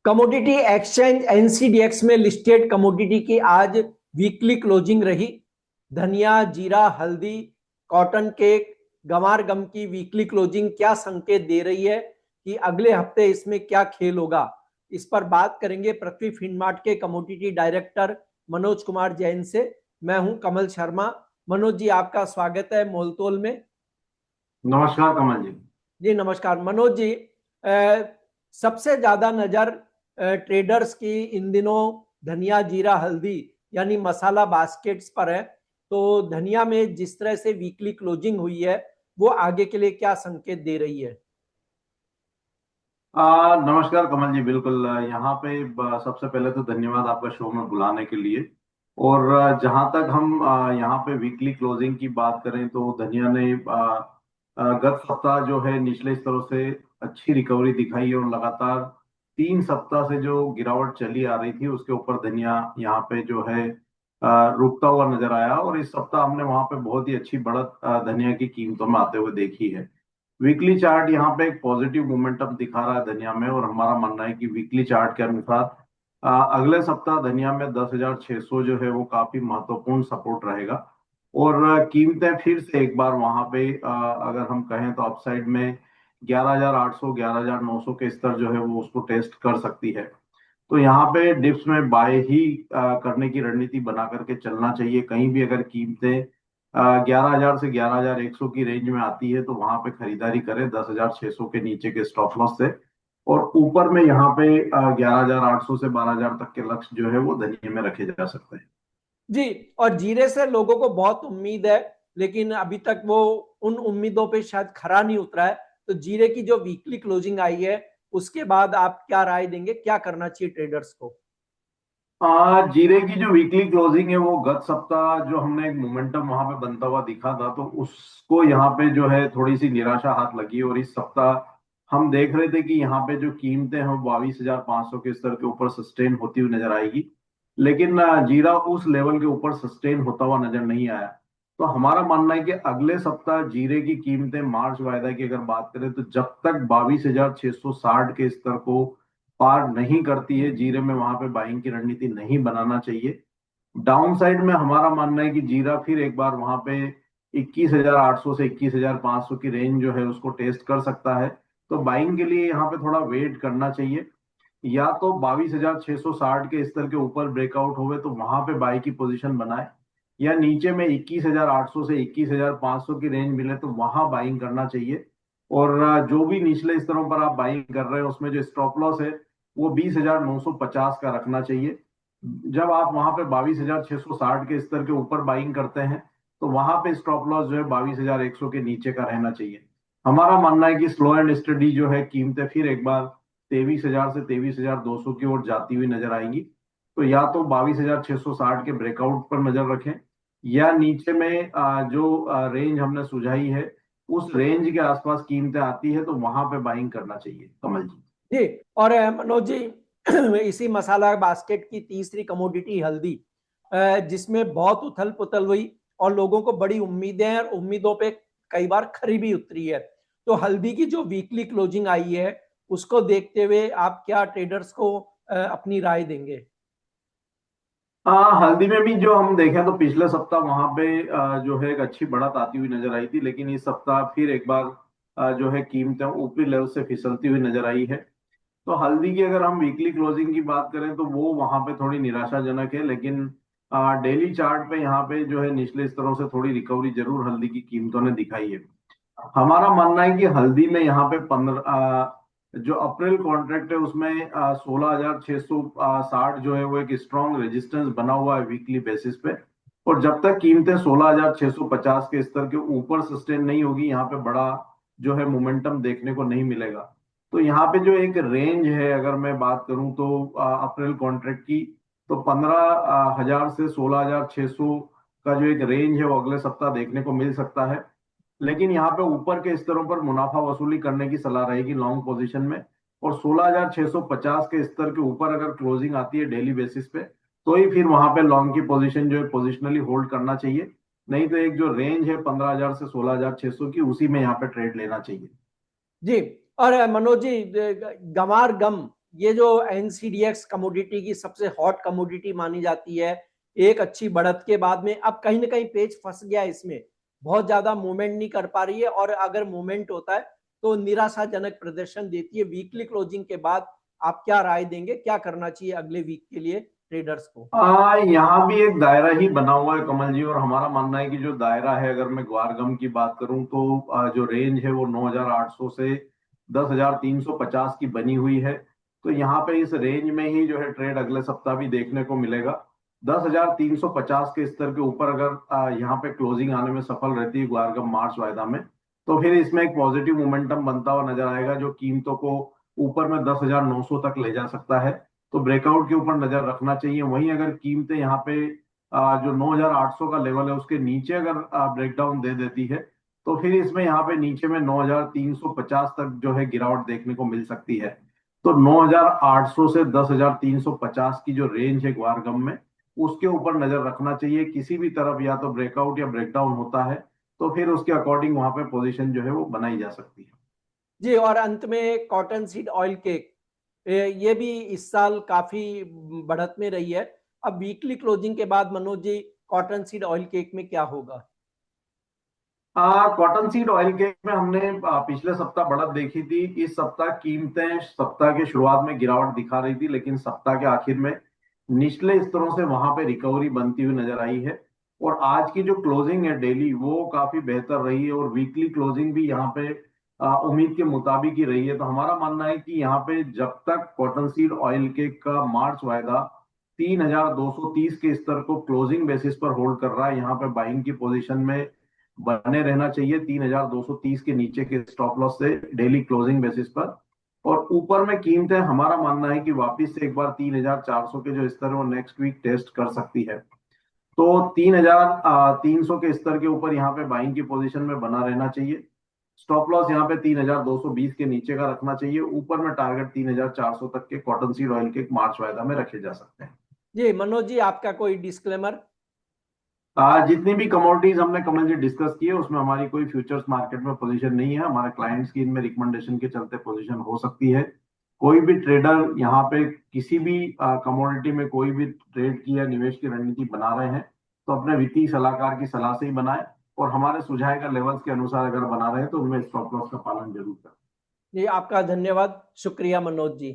Commodity exchange NCDEX में listed commodity की आज वीकली क्लोजिंग रही। धनिया, जीरा, हल्दी, कॉटन केक, गंवार गम की वीकली क्लोजिंग क्या संकेत दे रही है कि अगले हफ्ते इसमें क्या खेल होगा, इस पर बात करेंगे पृथ्वी फिनमार्ट के कमोडिटी डायरेक्टर मनोज कुमार जैन से। मैं हूं कमल शर्मा। मनोज जी, आपका स्वागत है मोलतोल में। नमस्कार कमल जी। जी नमस्कार। मनोज जी, सबसे ज्यादा नजर ट्रेडर्स की इन दिनों धनिया, जीरा, हल्दी यानी मसाला बास्केट्स पर है। तो धनिया में जिस तरह से वीकली क्लोजिंग हुई है वो आगे के लिए क्या संकेत दे रही है? नमस्कार कमल जी, बिल्कुल। यहाँ पे सबसे पहले तो धन्यवाद आपका शो में बुलाने के लिए। और जहाँ तक हम यहाँ पे वीकली क्लोजिंग की बात करें तो धनिया ने गत सप्ताह जो है निचले स्तरों से अच्छी रिकवरी दिखाई है, और लगातार 3 सप्ताह से जो गिरावट चली आ रही थी उसके ऊपर धनिया यहाँ पे जो है रुकता हुआ नजर आया। और इस सप्ताह हमने वहां पे बहुत ही अच्छी बढ़त धनिया की कीमतों में आते हुए देखी है। वीकली चार्ट यहाँ पे एक पॉजिटिव मोमेंटम दिखा रहा है धनिया में, और हमारा मानना है कि वीकली चार्ट के अनुसार अगले सप्ताह धनिया में 10,600 जो है वो काफी महत्वपूर्ण सपोर्ट रहेगा। और कीमतें फिर से एक बार वहां पे अगर हम कहें तो अपसाइड में 11,800 11,900 के स्तर जो है वो उसको टेस्ट कर सकती है। तो यहाँ पे डिप्स में बाय ही करने की रणनीति बना करके चलना चाहिए। कहीं भी अगर कीमतें 11,000 से 11,100 की रेंज में आती है तो वहां पे खरीदारी करें 10,600 के नीचे के स्टॉप लॉस से। और ऊपर में यहाँ पे 11,800 से 12,000 तक के लक्ष्य जो है वो धनिया में रखे जा सकते हैं। जी, और जीरे से लोगों को बहुत उम्मीद है, लेकिन अभी तक वो उन उम्मीदों पे शायद खरा नहीं उतरा है। तो जीरे की जो वीकली क्लोजिंग आई है उसके बाद आप क्या राय देंगे, क्या करना चाहिए ट्रेडर्स को? जीरे की जो वीकली क्लोजिंग है वो गत सप्ताह जो हमने एक मोमेंटम वहां पे बनता हुआ दिखा था, तो उसको यहाँ पे जो है थोड़ी सी निराशा हाथ लगी। और इस सप्ताह हम देख रहे थे कि यहाँ पे जो कीमतें हैं 22,500 के स्तर के ऊपर सस्टेन होती हुई नजर आएगी। लेकिन जीरा उस लेवल के ऊपर सस्टेन होता हुआ नजर नहीं आया। तो हमारा मानना है कि अगले सप्ताह जीरे की कीमतें मार्च वायदा की अगर बात करें तो जब तक 22,660 के स्तर को पार नहीं करती है, जीरे में वहां पे बाइंग की रणनीति नहीं बनाना चाहिए। डाउन साइड में हमारा मानना है कि जीरा फिर एक बार वहां पे 21,800 से 21,500 की रेंज जो है उसको टेस्ट कर सकता है। तो बाइंग के लिए यहाँ पे थोड़ा वेट करना चाहिए। या तो 22,660 के स्तर के ऊपर ब्रेकआउट होवे तो वहां पे बाई की पोजीशन बनाए, या नीचे में 21,800 से 21,500 की रेंज मिले तो वहां बाइंग करना चाहिए। और जो भी निचले स्तरों पर आप बाइंग कर रहे हैं उसमें जो स्टॉप लॉस है वो 20,950 का रखना चाहिए। जब आप वहां पे 22,660 के स्तर के ऊपर बाइंग करते हैं तो वहां पे स्टॉप लॉस जो है 22,100 के नीचे का रहना चाहिए। हमारा मानना है कि स्लो एंड स्टडी जो है कीमतें फिर एक बार 23,000 से 23,200 की ओर जाती हुई नजर आएंगी। तो या तो 22,660 के ब्रेकआउट पर नजर रखें, या नीचे में जो रेंज हमने सुझाई है उस रेंज के आसपास कीमतें आती है तो वहां पे बाइंग करना चाहिए कमल जी। जी, और मनोज जी, इसी मसाला बास्केट की तीसरी कमोडिटी हल्दी, जिसमें बहुत उथल पुथल हुई और लोगों को बड़ी उम्मीदें हैं और उम्मीदों पे कई बार खरी भी उतरी है। तो हल्दी की जो वीकली क्लोजिंग आई है उसको देखते हुए आप क्या ट्रेडर्स को अपनी राय देंगे? हाँ, हल्दी में भी जो हम देखें तो पिछले सप्ताह वहां पे जो है एक अच्छी बढ़त आती हुई नजर आई थी, लेकिन इस सप्ताह फिर एक बार जो है कीमतें ऊपरी लेवल से फिसलती हुई नजर आई है। तो हल्दी की अगर हम वीकली क्लोजिंग की बात करें तो वो वहां पे थोड़ी निराशाजनक है, लेकिन डेली चार्ट पे यहाँ पे जो है निचले स्तरों से थोड़ी रिकवरी जरूर हल्दी की कीमतों ने दिखाई है। हमारा मानना है कि हल्दी में यहाँ पे 15 जो अप्रैल कॉन्ट्रैक्ट है उसमें 16,660 जो है वो एक स्ट्रॉन्ग रेजिस्टेंस बना हुआ है वीकली बेसिस पे। और जब तक कीमतें 16,650 के स्तर के ऊपर सस्टेन नहीं होगी यहाँ पे बड़ा जो है मोमेंटम देखने को नहीं मिलेगा। तो यहाँ पे जो एक रेंज है अगर मैं बात करूं तो अप्रैल कॉन्ट्रैक्ट की, तो 15,000 से 16,600 का जो एक रेंज है वो अगले सप्ताह देखने को मिल सकता है। लेकिन यहाँ पे ऊपर के स्तरों पर मुनाफा वसूली करने की सलाह रहेगी लॉन्ग पोजीशन में। और 16,650 के स्तर के ऊपर अगर क्लोजिंग आती है डेली बेसिस पे तो ही फिर वहां पे लॉन्ग की पोजीशन जो है पोजिशनली होल्ड करना चाहिए। नहीं तो एक जो रेंज है 15,000 से 16,600 की, उसी में यहाँ पे ट्रेड लेना चाहिए। जी, और मनोज जी, गंवार गम ये जो एनसीडीएक्स कमोडिटी की सबसे हॉट कमोडिटी मानी जाती है, एक अच्छी बढ़त के बाद में अब कहीं ना कहीं पेच फंस गया है, इसमें बहुत ज्यादा मूवमेंट नहीं कर पा रही है, और अगर मूवमेंट होता है तो निराशाजनक प्रदर्शन देती है। वीकली क्लोजिंग के बाद आप क्या राय देंगे, क्या करना चाहिए अगले वीक के लिए ट्रेडर्स को? यहाँ भी एक दायरा ही बना हुआ है कमल जी, और हमारा मानना है कि जो दायरा है, अगर मैं ग्वारगम की बात करूं तो जो रेंज है वो 9,800 से 10,350 की बनी हुई है। तो यहाँ पे इस रेंज में ही जो है ट्रेड अगले सप्ताह भी देखने को मिलेगा। 10,350 के स्तर के ऊपर अगर यहाँ पे क्लोजिंग आने में सफल रहती है ग्वारगम मार्च वायदा में, तो फिर इसमें एक पॉजिटिव मोमेंटम बनता हुआ नजर आएगा, जो कीमतों को ऊपर में 10,900 तक ले जा सकता है। तो ब्रेकआउट के ऊपर नजर रखना चाहिए। वहीं अगर कीमतें यहाँ पे जो 9,800 का लेवल है उसके नीचे अगर ब्रेकडाउन दे देती है, तो फिर इसमें यहाँ पे नीचे में 9,350 तक जो है गिरावट देखने को मिल सकती है। तो 9,800 से 10,350 की जो रेंज है ग्वारगम में, उसके ऊपर नजर रखना चाहिए। किसी भी तरफ या तो ब्रेकआउट या ब्रेकडाउन होता है तो फिर उसके अकॉर्डिंग वहां पे पोजीशन जो है वो बनाई जा सकती है। जी, और अंत में कॉटन सीड ऑयल केक, ये भी इस साल काफी बढ़त में रही है। अब वीकली क्लोजिंग के बाद Manoj ji, cotton seed oil cake में क्या होगा? कॉटन सीड ऑयल केक में हमने पिछले सप्ताह बढ़त देखी थी। इस सप्ताह कीमतें सप्ताह के शुरुआत में गिरावट दिखा रही थी, लेकिन सप्ताह के आखिर में निचले स्तरों से वहां पे रिकवरी बनती हुई नजर आई है। और आज की जो क्लोजिंग है डेली, वो काफी बेहतर रही है, और वीकली क्लोजिंग भी यहाँ पे उम्मीद के मुताबिक ही रही है। तो हमारा मानना है कि यहाँ पे जब तक कॉटन सीड ऑयल केक का मार्च वायदा 3,230 के स्तर को क्लोजिंग बेसिस पर होल्ड कर रहा है, यहाँ पे बाइंग की पोजीशन में बने रहना चाहिए 3,230 के नीचे के स्टॉप लॉस से डेली क्लोजिंग बेसिस पर। और ऊपर में कीमतें, हमारा मानना है कि वापस से एक बार 3,400 के जो स्तर है वो नेक्स्ट वीक टेस्ट कर सकती है। तो 3,300 के स्तर के ऊपर यहाँ पे बाइंग की पोजीशन में बना रहना चाहिए। स्टॉप लॉस यहाँ पे 3,220 के नीचे का रखना चाहिए। ऊपर में टारगेट 3,400 तक के कॉटन सीड ऑयल के मार्च वायदा में रखे जा सकते हैं। जी मनोज जी, आपका कोई डिस्क्लेमर? जितनी भी कमोडिटीज हमने कमल जी डिस्कस की है, उसमें हमारी कोई फ्यूचर्स मार्केट में पोजीशन नहीं है। हमारे क्लाइंट्स की इनमें रिकमेंडेशन के चलते पोजीशन हो सकती है। कोई भी ट्रेडर यहाँ पे किसी भी कमोडिटी में कोई भी ट्रेड की या निवेश की रणनीति बना रहे हैं, तो अपने वित्तीय सलाहकार की सलाह से ही बनाए, और हमारे सुझाए गए लेवल्स के अनुसार अगर बना रहे हैं तो उनमें स्टॉप लॉस का पालन जरूर करें। जी आपका धन्यवाद, शुक्रिया मनोज जी।